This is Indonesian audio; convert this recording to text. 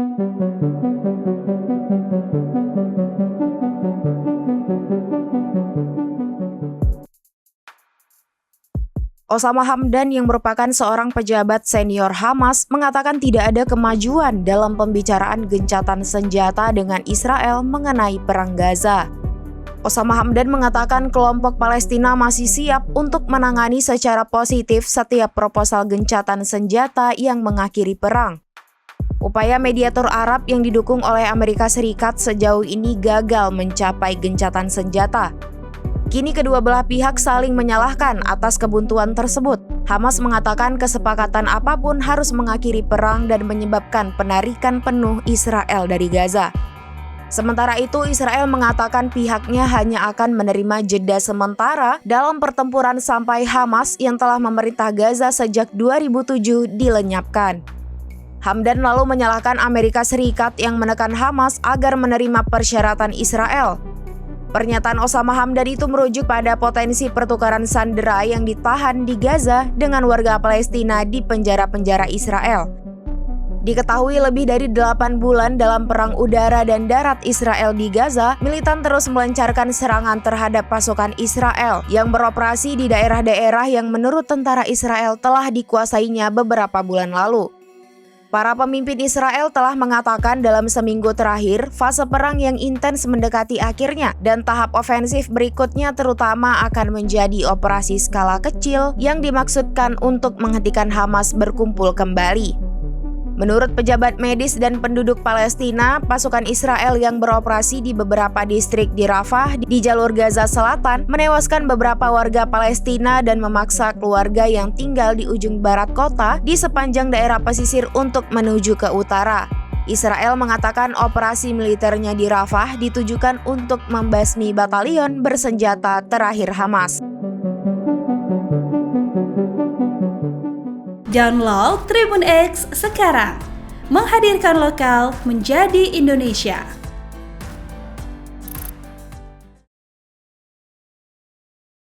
Osama Hamdan yang merupakan seorang pejabat senior Hamas mengatakan tidak ada kemajuan dalam pembicaraan gencatan senjata dengan Israel mengenai perang Gaza. Osama Hamdan mengatakan kelompok Palestina masih siap untuk menangani secara positif setiap proposal gencatan senjata yang mengakhiri perang. Upaya mediator Arab yang didukung oleh Amerika Serikat sejauh ini gagal mencapai gencatan senjata. Kini kedua belah pihak saling menyalahkan atas kebuntuan tersebut. Hamas mengatakan kesepakatan apapun harus mengakhiri perang dan menyebabkan penarikan penuh Israel dari Gaza. Sementara itu, Israel mengatakan pihaknya hanya akan menerima jeda sementara dalam pertempuran sampai Hamas yang telah memerintah Gaza sejak 2007 dilenyapkan. Hamdan lalu menyalahkan Amerika Serikat yang menekan Hamas agar menerima persyaratan Israel. Pernyataan Osama Hamdan itu merujuk pada potensi pertukaran sandera yang ditahan di Gaza dengan warga Palestina di penjara-penjara Israel. Diketahui lebih dari 8 bulan dalam perang udara dan darat Israel di Gaza, militan terus melancarkan serangan terhadap pasukan Israel yang beroperasi di daerah-daerah yang menurut tentara Israel telah dikuasainya beberapa bulan lalu. Para pemimpin Israel telah mengatakan dalam seminggu terakhir, fase perang yang intens mendekati akhirnya dan tahap ofensif berikutnya terutama akan menjadi operasi skala kecil yang dimaksudkan untuk menghentikan Hamas berkumpul kembali. Menurut pejabat medis dan penduduk Palestina, pasukan Israel yang beroperasi di beberapa distrik di Rafah di jalur Gaza Selatan menewaskan beberapa warga Palestina dan memaksa keluarga yang tinggal di ujung barat kota di sepanjang daerah pesisir untuk menuju ke utara. Israel mengatakan operasi militernya di Rafah ditujukan untuk membasmi batalion bersenjata terakhir Hamas. Download Tribun X sekarang, menghadirkan lokal menjadi Indonesia.